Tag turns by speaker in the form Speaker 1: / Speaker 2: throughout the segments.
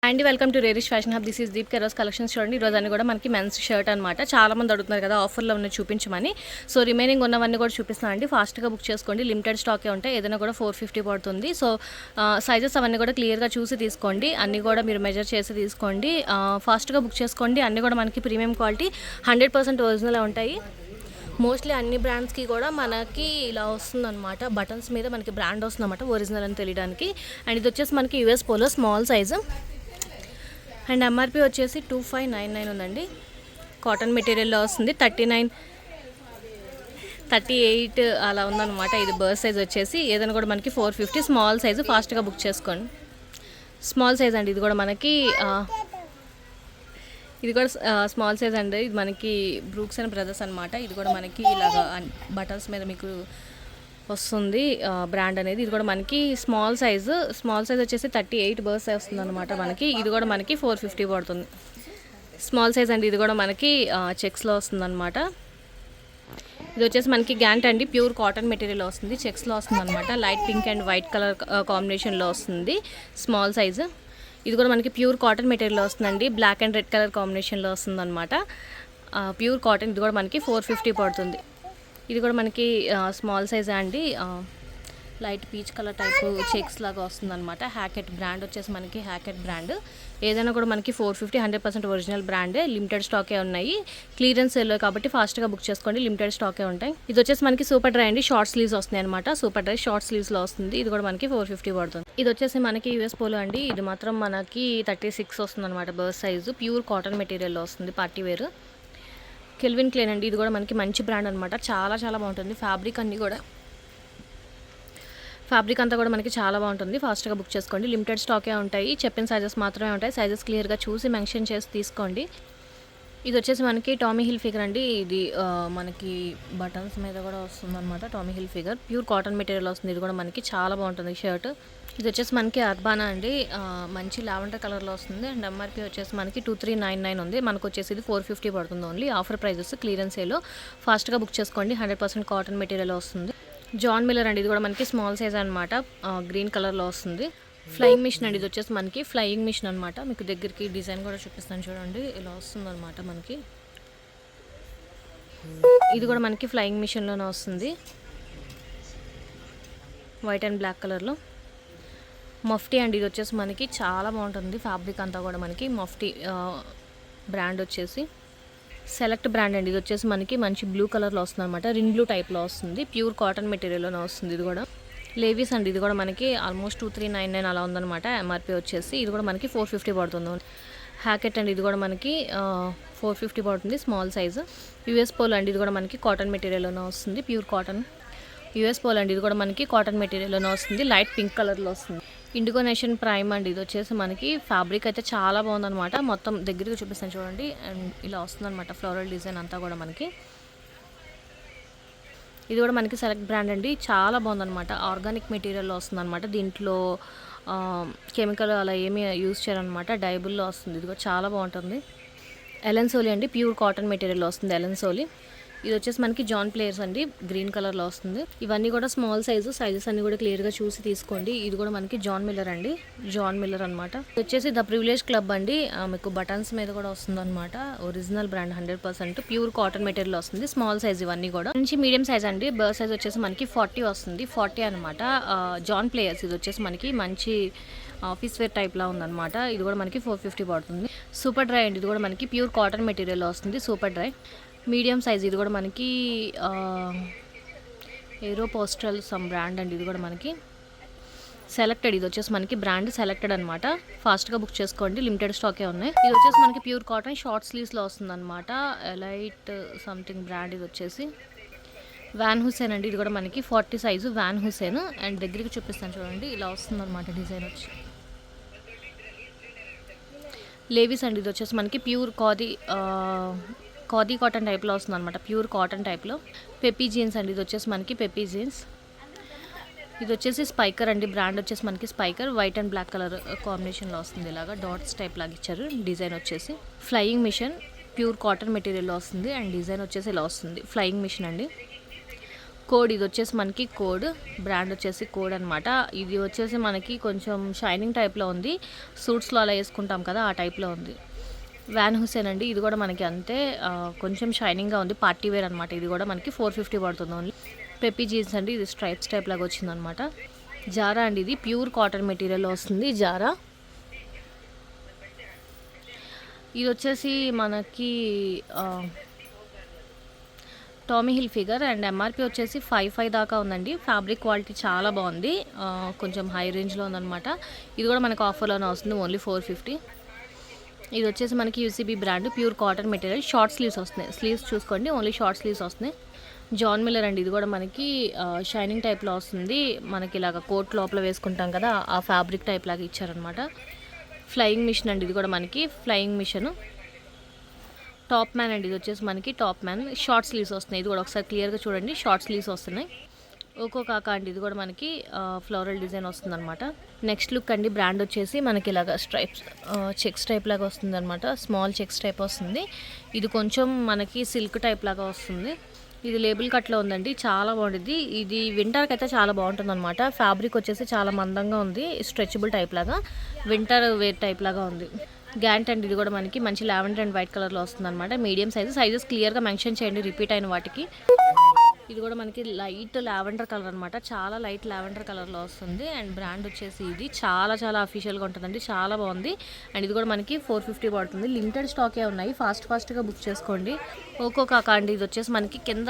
Speaker 1: And welcome to Rerish fashion hub. This is Deep Keros collections. చూడండి ఈరోజు అన్ని కూడా మనకి మెన్స్ షర్ట్ అనమాట. చాలా మంది అడుగుతున్నారు కదా ఆఫర్లో ఉన్న చూపించమని. సో రిమైనింగ్ ఉన్నవన్నీ కూడా చూపిస్తున్నాను అండి. ఫాస్ట్గా బుక్ చేసుకోండి. లిమిటెడ్ స్టాకే ఉంటాయి. ఏదైనా కూడా 450 పడుతుంది. సో సైజెస్ అవన్నీ కూడా క్లియర్గా చూసి తీసుకోండి. అన్నీ కూడా మీరు మెజర్ చేసి తీసుకోండి. ఫాస్ట్గా బుక్ చేసుకోండి. అన్నీ కూడా మనకి ప్రీమియం క్వాలిటీ 100% ఒరిజినల్ ఉంటాయి. మోస్ట్లీ అన్ని బ్రాండ్స్కి కూడా మనకి ఇలా వస్తుందన్నమాట. బటన్స్ మీద మనకి బ్రాండ్ వస్తుందన్నమాట, ఒరిజినల్ అని తెలియడానికి. అండ్ ఇది వచ్చేసి మనకి US polo small size. And MRP వచ్చేసి 2599 ఉందండి. కాటన్ మెటీరియల్లో వస్తుంది. 38 అలా ఉందన్నమాట. ఇది బర్త్ సైజ్ వచ్చేసి ఏదైనా కూడా మనకి 450. స్మాల్ సైజు, ఫాస్ట్గా బుక్ చేసుకోండి. స్మాల్ సైజ్ అండి. ఇది కూడా మనకి స్మాల్ సైజ్ అండి. ఇది మనకి బ్రూక్స్ అండ్ బ్రదర్స్ అనమాట. ఇది కూడా మనకి ఇలాగా బటన్స్ మీద మీకు వస్తుంది బ్రాండ్ అనేది. ఇది కూడా మనకి స్మాల్ సైజ్ వచ్చేసి 38 బర్త్ సైజ్ వస్తుంది అనమాట మనకి. ఇది కూడా మనకి 450 పడుతుంది. స్మాల్ సైజ్ అండి. ఇది కూడా మనకి చెక్స్లో వస్తుంది అనమాట. ఇది వచ్చేసి మనకి గ్యాంట్ అండి. ప్యూర్ కాటన్ మెటీరియల్ వస్తుంది. చెక్స్లో వస్తుంది అనమాట. Light pink and white colour కాంబినేషన్లో వస్తుంది. Small size. ఇది కూడా మనకి ప్యూర్ కాటన్ మెటీరియల్ వస్తుందండి. బ్లాక్ అండ్ రెడ్ కలర్ కాంబినేషన్లో వస్తుంది అనమాట. Pure cotton. ఇది కూడా మనకి 450 పడుతుంది. ఇది కూడా మనకి స్మాల్ సైజ్ అండి. Light peach colour type checks లాగా వస్తుంది అనమాట. హ్యాకెట్ బ్రాండ్ వచ్చేసి మనకి హ్యాకెట్ బ్రాండ్. ఏదైనా కూడా మనకి 450, 100% ఒరిజినల్ బ్రాండే. లిమిటెడ్ స్టాకే ఉన్నాయి. క్లియరెన్స్ సేల్లో కాబట్టి ఫాస్ట్గా బుక్ చేసుకోండి. లిమిటెడ్ స్టాకే ఉంటాయి. ఇది వచ్చేసి మనకి సూపర్ డ్రై అండి. షార్ట్ స్లీవ్స్ వస్తున్నాయి అనమాట. సూపర్ డ్రై షార్ట్ స్లీవ్స్లో వస్తుంది. ఇది కూడా మనకి 450 పడుతుంది. ఇది వచ్చేసి మనకి యూఎస్ పోలో అండి. ఇది మాత్రం మనకి 36 వస్తుంది అనమాట బర్త్ సైజు. ప్యూర్ కాటన్ మెటీరియల్లో వస్తుంది. Party wear. కెల్విన్ క్లైన్ అండి. ఇది కూడా మనకి మంచి బ్రాండ్ అనమాట. చాలా చాలా బాగుంటుంది. ఫ్యాబ్రిక్ అంతా కూడా మనకి చాలా బాగుంటుంది. ఫాస్ట్గా బుక్ చేసుకోండి. లిమిటెడ్ స్టాకే ఉంటాయి. చెప్పిన సైజెస్ మాత్రమే ఉంటాయి. సైజెస్ క్లియర్గా చూసి మెన్షన్ చేసి తీసుకోండి. ఇది వచ్చేసి మనకి టామీ హిల్ ఫిగర్ అండి. ఇది మనకి బటన్స్ మీద కూడా వస్తుంది అనమాట. Tommy hill figure pure cotton material వస్తుంది. ఇది కూడా మనకి చాలా బాగుంటుంది షర్ట్. ఇది వచ్చేసి మనకి అర్బానా అండి. మంచి లావెండర్ కలర్లో వస్తుంది. అండ్ ఎంఆర్పి వచ్చేసి మనకి 2399 ఉంది. మనకు వచ్చేసి ఇది 450 పడుతుంది ఓన్లీ. ఆఫర్ ప్రైజెస్ క్లియరెన్స్ సేలో. ఫాస్ట్గా బుక్ చేసుకోండి. 100% కాటన్ మెటీరియల్ వస్తుంది. జాన్ మిల్లర్ అండి. ఇది కూడా మనకి స్మాల్ సైజ్ అనమాట. గ్రీన్ కలర్లో వస్తుంది. ఫ్లయింగ్ మిషన్ అండి. ఇది వచ్చేసి మనకి ఫ్లయింగ్ మిషన్ అనమాట. మీకు దగ్గరికి డిజైన్ కూడా చూపిస్తాను చూడండి. ఇలా వస్తుంది అనమాట మనకి. ఇది కూడా మనకి ఫ్లయింగ్ మిషన్లోనే వస్తుంది. వైట్ అండ్ బ్లాక్ కలర్లో. మఫ్టీ అండి. ఇది వచ్చేసి మనకి చాలా బాగుంటుంది. ఫ్యాబ్రిక్ అంతా కూడా మనకి మఫ్టీ బ్రాండ్ వచ్చేసి సెలెక్ట్ బ్రాండ్ అండి. ఇది వచ్చేసి మనకి మంచి బ్లూ కలర్లో వస్తుంది అనమాట. రిన్ బ్లూ టైప్లో వస్తుంది. ప్యూర్ కాటన్ మెటీరియల్లోనే వస్తుంది. ఇది కూడా లేవీస్ అండి. ఇది కూడా మనకి ఆల్మోస్ట్ 2399 అలా ఉందన్నమాట. ఎంఆర్పి వచ్చేసి ఇది కూడా మనకి 450 పడుతుంది. హ్యాకెట్ అండి. ఇది కూడా మనకి 450 పడుతుంది. Small size. యూఎస్ పోలో అండి. ఇది కూడా మనకి కాటన్ మెటీరియల్లోనే వస్తుంది. ప్యూర్ కాటన్ యూఎస్ పోలో అండి. ఇది కూడా మనకి కాటన్ మెటీరియల్లోనే వస్తుంది. లైట్ పింక్ కలర్లో వస్తుంది. ఇండిగో నేషన్ ప్రైమ్ అండి. ఇది వచ్చేసి మనకి ఫ్యాబ్రిక్ అయితే చాలా బాగుందన్నమాట. మొత్తం దగ్గరికి చూపిస్తాను చూడండి. అండ్ ఇలా వస్తుందన్నమాట ఫ్లోరల్ డిజైన్ అంతా కూడా మనకి. ఇది కూడా మనకి సెలెక్ట్ బ్రాండ్ అండి. చాలా బాగుందన్నమాట. ఆర్గానిక్ మెటీరియల్లో వస్తుందన్నమాట. దీంట్లో కెమికల్ అలా ఏమీ యూజ్ చేయరనమాట. డైబుల్లో వస్తుంది. ఇది కూడా చాలా బాగుంటుంది. ఎలెన్ సోలీ అండి. ప్యూర్ కాటన్ మెటీరియల్లో వస్తుంది ఎలెన్ సోలీ. ఇది వచ్చేసి మనకి జాన్ ప్లేయర్స్ అండి. గ్రీన్ కలర్లో వస్తుంది. ఇవన్నీ కూడా స్మాల్ సైజెస్ అన్ని కూడా క్లియర్గా చూసి తీసుకోండి. ఇది కూడా మనకి జాన్ మిల్లర్ అండి. జాన్ మిల్లర్ అనమాట. ఇది వచ్చేసి ద ప్రివిలేజ్ క్లబ్ అండి. మీకు బటన్స్ మీద కూడా వస్తుంది అనమాట. Original brand 100% pure cotton material వస్తుంది. స్మాల్ సైజ్ ఇవన్నీ కూడా నుంచి మీడియం సైజ్ అండి. బర్త్ సైజ్ వచ్చేసి మనకి 40 వస్తుంది. 40 అనమాట. John Players. ఇది వచ్చేసి మనకి మంచి ఆఫీస్ వేర్ టైప్లా ఉందన్నమాట. ఇది కూడా మనకి 450 పడుతుంది. సూపర్ డ్రై అండి. ఇది కూడా మనకి ప్యూర్ కాటన్ మెటీరియల్ వస్తుంది. Super dry medium size. ఇది కూడా మనకి ఏరో పోస్టల్ సమ్ బ్రాండ్ అండి. ఇది కూడా మనకి సెలెక్టెడ్. ఇది వచ్చేసి మనకి బ్రాండ్ సెలెక్టెడ్ అనమాట. ఫాస్ట్గా బుక్ చేసుకోండి. లిమిటెడ్ స్టాకే ఉన్నాయి. ఇది వచ్చేసి మనకి ప్యూర్ కాటన్ షార్ట్ స్లీవ్స్లో వస్తుంది అనమాట. Light something brand. ఇది వచ్చేసి వ్యాన్ హుసేన్ అండి. ఇది కూడా మనకి 40 సైజు వ్యాన్ హుసేన్. అండ్ దగ్గరికి చూపిస్తాను చూడండి. ఇలా వస్తుంది అనమాట డిజైన్ వచ్చి. లేవీస్ అండి. ఇది వచ్చేసి మనకి ప్యూర్ ఖాదీ కాటన్ టైప్లో వస్తుంది అనమాట. ప్యూర్ కాటన్ టైప్లో. పెప్పీ జీన్స్ అండి. ఇది వచ్చేసి మనకి పెప్పీ జీన్స్. ఇది వచ్చేసి స్పైకర్ అండి. బ్రాండ్ వచ్చేసి మనకి Spykar. White and black colour కాంబినేషన్లో వస్తుంది. ఇలాగా డాట్స్ టైప్ లాగా ఇచ్చారు. డిజైన్ వచ్చేసి ఫ్లయింగ్ మిషన్. ప్యూర్ కాటన్ మెటీరియల్లో వస్తుంది. అండ్ డిజైన్ వచ్చేసి ఇలా వస్తుంది. ఫ్లయింగ్ మిషన్ అండి. కోడ్ ఇది వచ్చేసి మనకి కోడ్ బ్రాండ్ వచ్చేసి కోడ్ అనమాట. ఇది వచ్చేసి మనకి కొంచెం షైనింగ్ టైప్లో ఉంది, సూట్స్లో అలా వేసుకుంటాం కదా ఆ టైప్లో ఉంది. వ్యాన్ హుసేన్ అండి, ఇది కూడా మనకి అంతే కొంచెం షైనింగ్గా ఉంది, పార్టీ వేర్ అనమాట. ఇది కూడా మనకి 450 పడుతుంది ఓన్లీ. పెప్పీ జీన్స్ అండి, ఇది స్ట్రైప్స్ టైప్ లాగా వచ్చిందనమాట. జారా అండి, ఇది ప్యూర్ కాటన్ మెటీరియల్లో వస్తుంది జారా. ఇది వచ్చేసి మనకి Tommy hill figure and MRP వచ్చేసి 55 దాకా ఉందండి. ఫ్యాబ్రిక్ క్వాలిటీ చాలా బాగుంది, కొంచెం హై రేంజ్లో ఉందన్నమాట. ఇది కూడా మనకు ఆఫర్లోనే వస్తుంది, ఓన్లీ 450. ఇది వచ్చేసి మనకి UCB brand pure cotton material, short sleeves వస్తున్నాయి. స్లీవ్స్ చూసుకోండి, ఓన్లీ షార్ట్ స్లీవ్స్ వస్తున్నాయి. జాన్ మిల్లర్ అండి, ఇది కూడా మనకి షైనింగ్ టైప్లో వస్తుంది. మనకి ఇలాగ కోట్ లోపల వేసుకుంటాం కదా ఆ ఫ్యాబ్రిక్ టైప్ లాగా ఇచ్చారనమాట. ఫ్లయింగ్ మిషన్ అండి, ఇది కూడా మనకి ఫ్లయింగ్ మిషన్. టాప్ మ్యాన్ అండి, ఇది వచ్చేసి మనకి టాప్ మ్యాన్, షార్ట్ స్లీవ్స్ వస్తున్నాయి. ఇది కూడా ఒకసారి క్లియర్గా చూడండి, షార్ట్ స్లీవ్స్ వస్తున్నాయి. ఓకో కాకా అండి, ఇది కూడా మనకి ఫ్లోరల్ డిజైన్ వస్తుంది అనమాట. నెక్స్ట్ లుక్ అండి, బ్రాండ్ వచ్చేసి మనకి ఇలాగ స్ట్రైప్స్ చెక్స్ టైప్ లాగా వస్తుంది అనమాట. స్మాల్ చెక్స్ టైప్ వస్తుంది. ఇది కొంచెం మనకి సిల్క్ టైప్ లాగా వస్తుంది. ఇది లేబుల్ కట్లో ఉందండి, చాలా బాగుంటుంది. ఇది వింటర్కి అయితే చాలా బాగుంటుంది అనమాట. ఫ్యాబ్రిక్ వచ్చేసి చాలా మందంగా ఉంది, స్ట్రెచబుల్ టైప్ లాగా, వింటర్ వేర్ టైప్ లాగా ఉంది. గ్యాంట్ అండి, ఇది కూడా మనకి మంచి లావెండర్ అండ్ వైట్ కలర్లో వస్తుంది అనమాట. మీడియం సైజెస్ క్లియర్గా మెన్షన్ చేయండి రిపీట్ అయిన వాటికి. ఇది కూడా మనకి లైట్ లావెండర్ కలర్ అనమాట, చాలా లైట్ లావెండర్ కలర్లో వస్తుంది. అండ్ బ్రాండ్ వచ్చేసి ఇది చాలా అఫీషియల్గా ఉంటుందండి, చాలా బాగుంది. అండ్ ఇది కూడా మనకి 450 పడుతుంది. లిమిటెడ్ స్టాకే ఉన్నాయి, ఫాస్ట్గా బుక్ చేసుకోండి. ఓకో కాకా అండి, ఇది వచ్చేసి మనకి కింద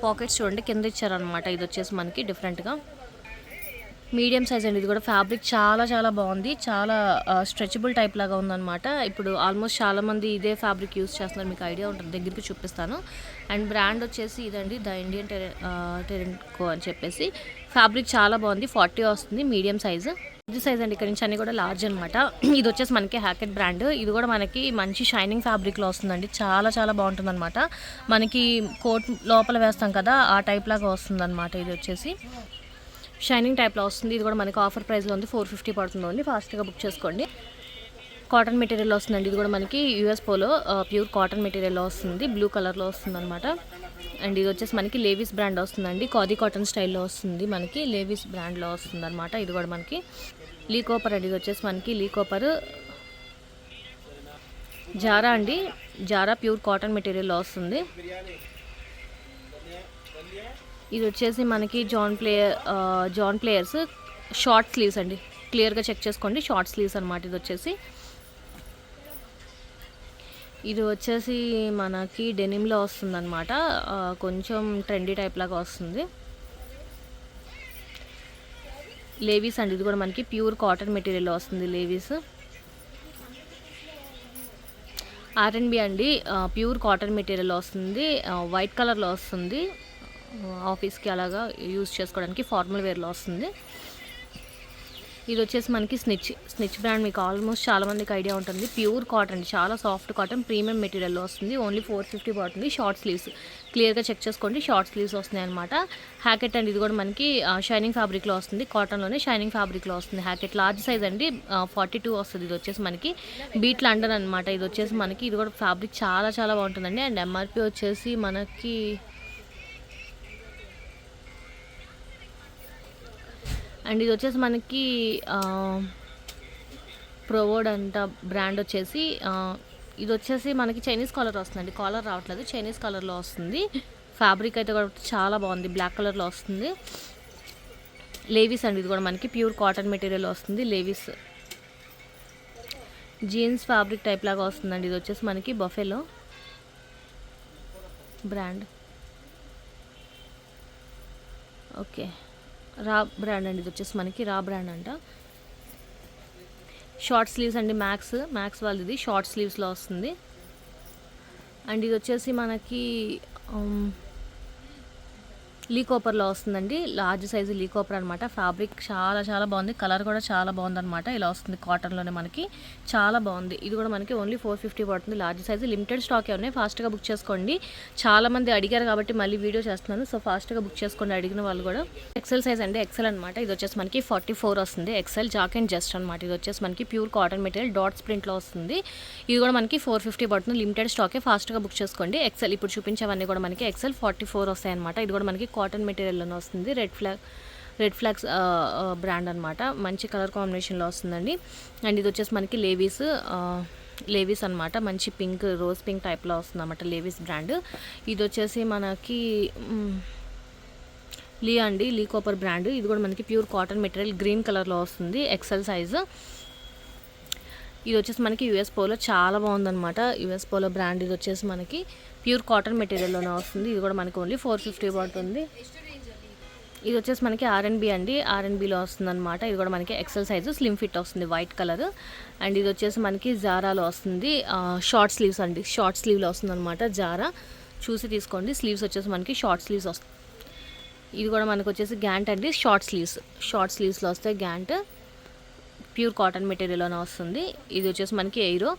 Speaker 1: పాకెట్స్ చూడండి కింద ఇచ్చారనమాట. ఇది వచ్చేసి మనకి డిఫరెంట్గా మీడియం సైజ్ అండి. ఇది కూడా ఫ్యాబ్రిక్ చాలా బాగుంది, చాలా స్ట్రెచబుల్ టైప్ లాగా ఉందన్నమాట. ఇప్పుడు ఆల్మోస్ట్ చాలామంది ఇదే ఫ్యాబ్రిక్ యూస్ చేస్తున్నారు, మీకు ఐడియా ఉంటుంది, దగ్గరికి చూపిస్తాను. అండ్ బ్రాండ్ వచ్చేసి ఇదండి, ద ఇండియన్ టెరెంకో అని చెప్పేసి. ఫ్యాబ్రిక్ చాలా బాగుంది, 40 వస్తుంది, మీడియం సైజు. ఇది సైజ్ అండి, ఇక్కడ నుంచి అన్ని కూడా లార్జ్ అనమాట. ఇది వచ్చేసి మనకి హ్యాకెట్ బ్రాండ్, ఇది కూడా మనకి మంచి షైనింగ్ ఫ్యాబ్రిక్లో వస్తుందండి, చాలా బాగుంటుంది అనమాట. మనకి కోట్ లోపల వేస్తాం కదా ఆ టైప్ లాగా వస్తుంది అనమాట. ఇది వచ్చేసి షైనింగ్ టైప్లో వస్తుంది. ఇది కూడా మనకి ఆఫర్ ప్రైస్లో ఉంది, 450 పడుతుంది ఓన్లీ, ఫాస్ట్గా బుక్ చేసుకోండి. కాటన్ మెటీరియల్లో వస్తుందండి, ఇది కూడా మనకి యూఎస్ పోలో ప్యూర్ కాటన్ మెటీరియల్లో వస్తుంది, బ్లూ కలర్లో వస్తుంది అనమాట. అండ్ ఇది వచ్చేసి మనకి లేవిస్ బ్రాండ్ వస్తుందండి, ఖాదీ కాటన్ స్టైల్లో వస్తుంది, మనకి లేవిస్ బ్రాండ్లో వస్తుంది అనమాట. ఇది కూడా మనకి లీ కాపర్ అండి, ఇది వచ్చేసి మనకి లీ కాపర్. జారా అండి, జారా ప్యూర్ కాటన్ మెటీరియల్లో వస్తుంది. ఇది వచ్చేసి మనకి జాన్ ప్లేయర్స్ షార్ట్ స్లీవ్స్ అండి, క్లియర్గా చెక్ చేసుకోండి, షార్ట్ స్లీవ్స్ అనమాట. ఇది వచ్చేసి మనకి డెనిమ్లో వస్తుంది అనమాట, కొంచెం ట్రెండీ టైప్ లాగా వస్తుంది. లేవీస్ అండి, ఇది కూడా మనకి ప్యూర్ కాటన్ మెటీరియల్లో వస్తుంది లేవీస్. R&B అండి, ప్యూర్ కాటన్ మెటీరియల్లో వస్తుంది, వైట్ కలర్లో వస్తుంది. ఆఫీస్కి అలాగా యూజ్ చేసుకోవడానికి ఫార్మల్ వేర్లో వస్తుంది. ఇది వచ్చేసి మనకి స్నిచ్ బ్రాండ్, మీకు ఆల్మోస్ట్ చాలామందికి ఐడియా ఉంటుంది. ప్యూర్ కాటన్, చాలా సాఫ్ట్ కాటన్, ప్రీమియం మెటీరియల్లో వస్తుంది, ఓన్లీ 450 పడుతుంది. షార్ట్ స్లీవ్స్ క్లియర్గా చెక్ చేసుకోండి, షార్ట్ స్లీవ్స్ వస్తున్నాయి అనమాట. హ్యాకెట్ అండి, ఇది కూడా మనకి షైనింగ్ ఫ్యాబ్రిక్లో వస్తుంది, కాటన్లోనే షైనింగ్ ఫ్యాబ్రిక్లో వస్తుంది. హ్యాకెట్ లార్జ్ సైజ్ అండి, 42 వస్తుంది. ఇది వచ్చేసి మనకి బీట్ లండన్ అనమాట. ఇది వచ్చేసి మనకి ఇది కూడా ఫ్యాబ్రిక్ చాలా బాగుంటుందండి. అండ్ ఎంఆర్పి వచ్చేసి మనకి అండ్ ఇది వచ్చేసి మనకి ప్రోవోడ్ అంట బ్రాండ్ వచ్చేసి. ఇది వచ్చేసి మనకి చైనీస్ కాలర్ వస్తుందండి, కాలర్ రావట్లేదు, చైనీస్ కలర్లో వస్తుంది. ఫ్యాబ్రిక్ అయితే కూడా చాలా బాగుంది, బ్లాక్ కలర్లో వస్తుంది. లేవీస్ అండి, ఇది కూడా మనకి ప్యూర్ కాటన్ మెటీరియల్ వస్తుంది. లేవీస్ జీన్స్ ఫ్యాబ్రిక్ టైప్ లాగా వస్తుందండి. ఇది వచ్చేసి మనకి బఫెలో బ్రాండ్, ఓకే, రా బ్రాండ్ అండి. ఇది వచ్చేసి మనకి రా బ్రాండ్ అంట. షార్ట్ స్లీవ్స్ అండి, మ్యాక్స్ వాళ్ళది షార్ట్ స్లీవ్స్లో వస్తుంది. అండ్ ఇది వచ్చేసి మనకి లీ కాపర్లో వస్తుందండి. లార్జ్ సైజు లీ కాపర్ అనమాట. ఫ్యాబ్రిక్ చాలా చాలా బాగుంది. కలర్ కూడా చాలా బాగుందన్నమాట. ఇలా వస్తుంది కాటన్లోనే మనకి, చాలా బాగుంది. ఇది కూడా మనకి ఓన్లీ 450 పడుతుంది. లార్జ్ సైజు, లిమిటెడ్ స్టాకే ఉన్నాయి. ఫాస్ట్గా బుక్ చేసుకోండి. చాలామంది అడిగారు కాబట్టి మళ్ళీ వీడియో చేస్తున్నాను. సో ఫాస్ట్గా బుక్ చేసుకోండి అడిగిన వాళ్ళు కూడా. ఎక్సెల్ సైజ్ అండి, ఎక్సెల్ అనమాట. ఇది వచ్చేసి మనకి 44 వస్తుంది. ఎక్సెల్ జాక్ అండ్ జస్ట్ అనమాట. ఇది వచ్చేసి మనకి ప్యూర్ కాటన్ మెటీరియల్ డాట్స్ ప్రింట్లో వస్తుంది. ఇది కూడా మనకి 450 పడుతుంది. లిమిటెడ్ స్టాకే, ఫాస్ట్గా బుక్ చేసుకోండి. ఎక్సెల్ ఇప్పుడు చూపించేవన్నీ కూడా మనకి ఎక్సెల్ 44 వస్తాయి అనమాట. ఇది కూడా మనకి కాటన్ మెటీరియల్లోనే వస్తుంది. రెడ్ ఫ్లాగ్స్ బ్రాండ్ అనమాట. మంచి కలర్ కాంబినేషన్లో వస్తుందండి. అండ్ ఇది వచ్చేసి మనకి లేవీస్ అనమాట. మంచి పింక్, రోజ్ పింక్ టైప్లో వస్తుంది అనమాట. Levi's brand. ఇది వచ్చేసి మనకి లీ అండి, లీ కాపర్ బ్రాండ్. ఇది కూడా మనకి ప్యూర్ కాటన్ మెటీరియల్ గ్రీన్ కలర్లో వస్తుంది. XL size. ఇది వచ్చేసి మనకి యూఎస్ పోలో చాలా బాగుందన్నమాట. US Polo brand. ఇది వచ్చేసి మనకి ప్యూర్ కాటన్ మెటీరియల్లోనే వస్తుంది. ఇది కూడా మనకి ఓన్లీ 450 పడుతుంది. ఇది వచ్చేసి మనకి ఆర్ఎన్బి అండి, ఆర్ఎన్బిలో వస్తుంది అనమాట. ఇది కూడా మనకి ఎక్సెల్ సైజు, స్లిమ్ ఫిట్ వస్తుంది, వైట్ కలర్. అండ్ ఇది వచ్చేసి మనకి జారాలో వస్తుంది. షార్ట్ స్లీవ్స్ అండి, షార్ట్ స్లీవ్లో వస్తుంది అనమాట. జారా చూసి తీసుకోండి. స్లీవ్స్ వచ్చేసి మనకి షార్ట్ స్లీవ్స్ వస్తుంది. ఇది కూడా మనకు వచ్చేసి గ్యాంట్ అండి, షార్ట్ స్లీవ్స్లో వస్తాయి గ్యాంట్. ప్యూర్ కాటన్ మెటీరియల్లోనే వస్తుంది. ఇది వచ్చేసి మనకి ఎయిరో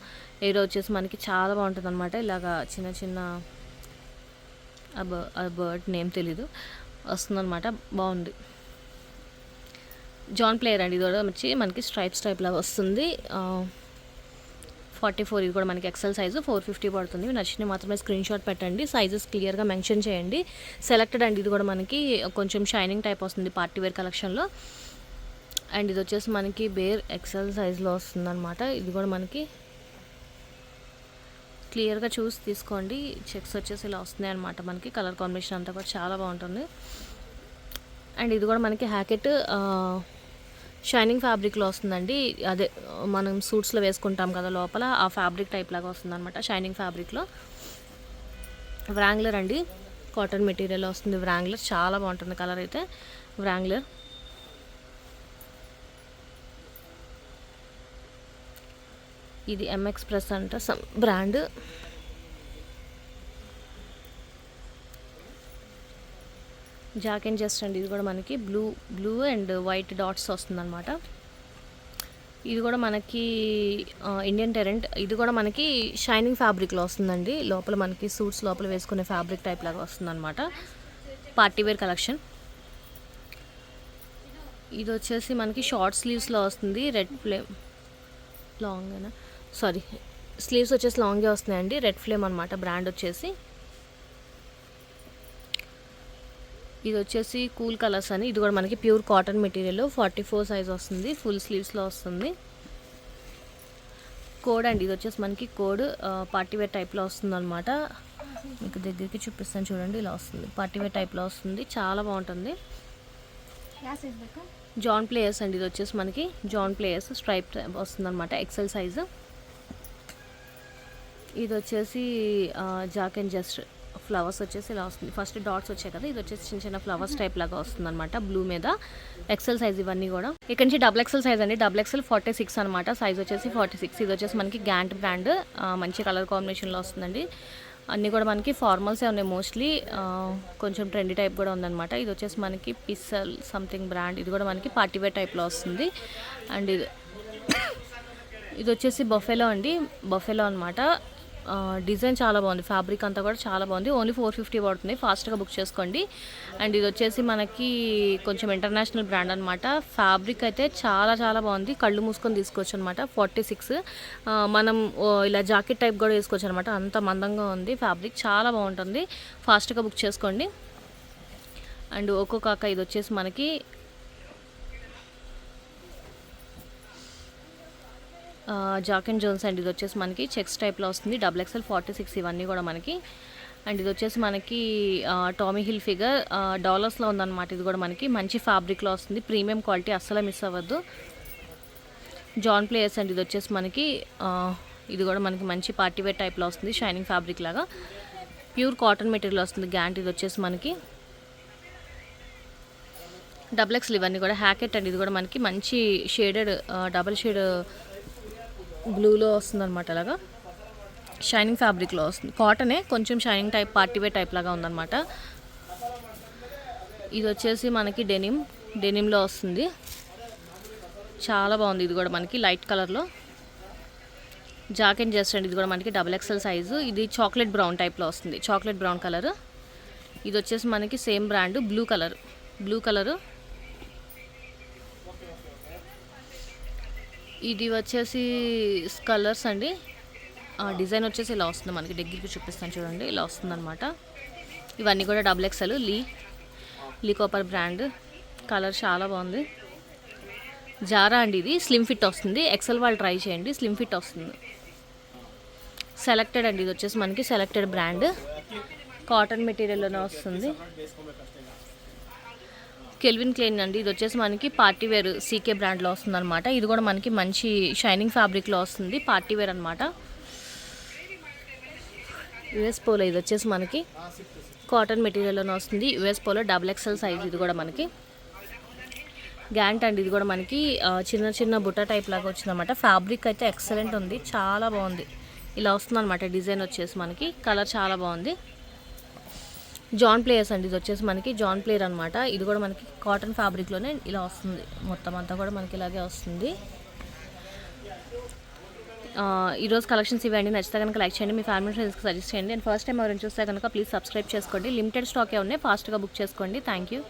Speaker 1: వచ్చేసి మనకి చాలా బాగుంటుంది అనమాట. ఇలాగా చిన్న చిన్న బర్డ్ నేమ్ తెలీదు వస్తుందన్నమాట. బాగుంది. జాన్ ప్లేయర్ అండి. ఇది కూడా వచ్చి మనకి స్ట్రైప్స్ టైప్ లాగా వస్తుంది. 44. ఇది కూడా మనకి ఎక్సెల్ సైజు, 450 పడుతుంది. నచ్చినవి మాత్రమే స్క్రీన్ షాట్ పెట్టండి. సైజెస్ క్లియర్గా మెన్షన్ చేయండి. సెలెక్టెడ్ అండి. ఇది కూడా మనకి కొంచెం షైనింగ్ టైప్ వస్తుంది పార్టీ వేర్ కలెక్షన్లో. అండ్ ఇది వచ్చేసి మనకి బేర్ ఎక్సెల్ సైజులో వస్తుంది అనమాట. ఇది కూడా మనకి క్లియర్గా చూసి తీసుకోండి. చెక్స్ వచ్చేసి ఇలా వస్తున్నాయి అనమాట. మనకి కలర్ కాంబినేషన్ అంతా కూడా చాలా బాగుంటుంది. అండ్ ఇది కూడా మనకి హ్యాకెట్ షైనింగ్ ఫ్యాబ్రిక్లో వస్తుందండి. అదే మనం సూట్స్లో వేసుకుంటాం కదా లోపల, ఆ ఫ్యాబ్రిక్ టైప్ లాగా వస్తుంది అనమాట. షైనింగ్ ఫ్యాబ్రిక్లో. వ్రాంగ్లర్ అండి, కాటన్ మెటీరియల్ వస్తుంది. వ్రాంగ్లర్ చాలా బాగుంటుంది కలర్ అయితే. వ్రాంగ్లర్ ఇది ఎంఎక్స్ప్రెస్ అంట some brand. Jack and just అండి. ఇది కూడా మనకి బ్లూ అండ్ వైట్ డాట్స్ వస్తుందన్నమాట. ఇది కూడా మనకి ఇండియన్ టెరెంట్. ఇది కూడా మనకి షైనింగ్ ఫ్యాబ్రిక్లో వస్తుందండి. లోపల మనకి సూట్స్ లోపల వేసుకునే ఫ్యాబ్రిక్ టైప్ లాగా వస్తుందన్నమాట. Party wear collection. ఇది వచ్చేసి మనకి షార్ట్ స్లీవ్స్లో వస్తుంది. రెడ్ ఫ్లేమ్ లాంగ్ స్లీవ్స్ వచ్చేసి లాంగే వస్తున్నాయండి. రెడ్ ఫ్లేమ్ అనమాట బ్రాండ్ వచ్చేసి. ఇది వచ్చేసి కూల్ కలర్స్ అని. ఇది కూడా మనకి ప్యూర్ కాటన్ మెటీరియల్, 44 సైజ్ వస్తుంది. ఫుల్ స్లీవ్స్లో వస్తుంది. కోడ్ అండి. ఇది వచ్చేసి మనకి కోడ్ పార్టీవేర్ టైప్లో వస్తుంది అనమాట. మీకు దగ్గరికి చూపిస్తాను చూడండి. ఇలా వస్తుంది, పార్టీవేర్ టైప్లో వస్తుంది. చాలా బాగుంటుంది. జాన్ ప్లేయర్స్ అండి. ఇది వచ్చేసి మనకి జాన్ ప్లేయర్స్ స్ట్రైప్ వస్తుంది అనమాట. XL size. ఇది వచ్చేసి జాక్ అండ్ జస్ట్ ఫ్లవర్స్ వచ్చేసి ఇలా వస్తుంది. ఫస్ట్ డాట్స్ వచ్చాయి కదా, ఇది వచ్చేసి చిన్న చిన్న ఫ్లవర్స్ టైప్ లాగా వస్తుంది అనమాట బ్లూ మీద. ఎక్సెల్ సైజ్ ఇవన్నీ కూడా. ఇక్కడ నుంచి డబుల్ ఎక్సెల్ సైజ్ అండి. డబుల్ ఎక్సెల్ 46 అనమాట. సైజ్ వచ్చేసి 46. ఇది వచ్చేసి మనకి గ్యాంట్ బ్రాండ్. మంచి కలర్ కాంబినేషన్లో వస్తుందండి. అన్నీ కూడా మనకి ఫార్మల్సే ఉన్నాయి మోస్ట్లీ. కొంచెం ట్రెండీ టైప్ కూడా ఉందన్నమాట. ఇది వచ్చేసి మనకి పిస్సల్ సంథింగ్ బ్రాండ్. ఇది కూడా మనకి పార్టీవేర్ టైప్లో వస్తుంది. అండ్ ఇది వచ్చేసి బఫెలో అండి, బఫెలో అనమాట. డిజైన్ చాలా బాగుంది. ఫ్యాబ్రిక్ అంతా కూడా చాలా బాగుంది. ఓన్లీ 450 పడుతుంది. ఫాస్ట్గా బుక్ చేసుకోండి. అండ్ ఇది వచ్చేసి మనకి కొంచెం ఇంటర్నేషనల్ బ్రాండ్ అనమాట. ఫ్యాబ్రిక్ అయితే చాలా చాలా బాగుంది. కళ్ళు మూసుకొని తీసుకోవచ్చు అనమాట. 46. మనం ఇలా జాకెట్ టైప్ కూడా వేసుకోవచ్చు అనమాట. అంత మందంగా ఉంది ఫ్యాబ్రిక్. చాలా బాగుంటుంది. ఫాస్ట్గా బుక్ చేసుకోండి. అండ్ ఒక్కొక్క ఇది వచ్చేసి మనకి జాక్ అండ్ జోన్స్ అండ్. ఇది వచ్చేసి మనకి చెక్స్ టైప్లో వస్తుంది. డబుల్ ఎక్సెల్ 46 ఇవన్నీ కూడా మనకి. అండ్ ఇది వచ్చేసి మనకి టామీ హిల్ ఫిగర్ డాలర్స్లో ఉందన్నమాట. ఇది కూడా మనకి మంచి ఫ్యాబ్రిక్లో వస్తుంది. ప్రీమియం క్వాలిటీ, అస్సలు మిస్ అవ్వద్దు. John Players and. ఇది వచ్చేసి మనకి ఇది కూడా మనకి మంచి పార్టీవేర్ టైప్లో వస్తుంది. షైనింగ్ ఫ్యాబ్రిక్ లాగా ప్యూర్ కాటన్ మెటీరియల్ వస్తుంది. గ్యాంట్. ఇది వచ్చేసి మనకి డబుల్ ఎక్స్ఎల్ ఇవన్నీ కూడా. Hackett and. ఇది కూడా మనకి మంచి షేడెడ్ డబుల్ షేడ్ బ్లూలో వస్తుంది అనమాట. అలాగా షైనింగ్ ఫ్యాబ్రిక్లో వస్తుంది. కాటనే, కొంచెం షైనింగ్ టైప్ పార్టీవేర్ టైప్ లాగా ఉందన్నమాట. ఇది వచ్చేసి మనకి డెనిమ్లో వస్తుంది. చాలా బాగుంది. ఇది కూడా మనకి లైట్ కలర్లో జాకెట్ జస్ట్ అండి. ఇది కూడా మనకి XXL సైజు. ఇది చాక్లెట్ బ్రౌన్ టైప్లో వస్తుంది, చాక్లెట్ బ్రౌన్ కలర్. ఇది వచ్చేసి మనకి సేమ్ బ్రాండ్ బ్లూ కలరు. ఇది వచ్చేసి కలర్స్ అండి. డిజైన్ వచ్చేసి ఇలా వస్తుంది మనకి, దగ్గరికి చూపిస్తాను చూడండి, ఇలా వస్తుంది అనమాట. ఇవన్నీ కూడా XXL లీ కాపర్ బ్రాండ్. కలర్ చాలా బాగుంది. జారా అండి. ఇది స్లిమ్ ఫిట్ వస్తుంది. ఎక్సెల్ వాళ్ళు ట్రై చేయండి, స్లిమ్ ఫిట్ వస్తుంది. సెలెక్టెడ్ అండి. ఇది వచ్చేసి మనకి సెలెక్టెడ్ బ్రాండ్, కాటన్ మెటీరియల్లోనే వస్తుంది. కెల్విన్ క్లెయిన్ అండి. ఇది వచ్చేసి మనకి పార్టీ వేర్ సీకే బ్రాండ్లో వస్తుంది అనమాట. ఇది కూడా మనకి మంచి షైనింగ్ ఫ్యాబ్రిక్లో వస్తుంది, పార్టీ వేర్ అనమాట. US polo. ఇది వచ్చేసి మనకి కాటన్ మెటీరియల్లోనే వస్తుంది. US polo XXL size. ఇది కూడా మనకి గ్యాంట్ అండి. ఇది కూడా మనకి చిన్న బుట్ట టైప్ లాగా వచ్చిందన్నమాట. ఫ్యాబ్రిక్ అయితే ఎక్సలెంట్ ఉంది, చాలా బాగుంది. ఇలా వస్తుంది అనమాట డిజైన్ వచ్చేసి మనకి. కలర్ చాలా బాగుంది. జాన్ ప్లేయర్స్ అండి. ఇది వచ్చేసి మనకి జాన్ ప్లేయర్ అనమాట. ఇది కూడా మనకి కాటన్ ఫ్యాబ్రిక్లోనే ఇలా వస్తుంది. మొత్తం అంతా కూడా మనకి ఇలాగే వస్తుంది. ఈరోజు కలెక్షన్స్ ఇవ్వండి. నచ్చితే కనుక లైక్ చేయండి, మీ ఫ్యామిలీ ఫ్రెండ్స్కి సజెస్ట్ చేయండి. అండ్ ఫస్ట్ టైం ఎవరైనా చూస్తే కనుక ప్లీజ్ సబ్స్క్రైబ్ చేసుకోండి. లిమిటెడ్ స్టాకే ఉన్నాయి, ఫాస్ట్గా బుక్ చేసుకోండి. Thank you.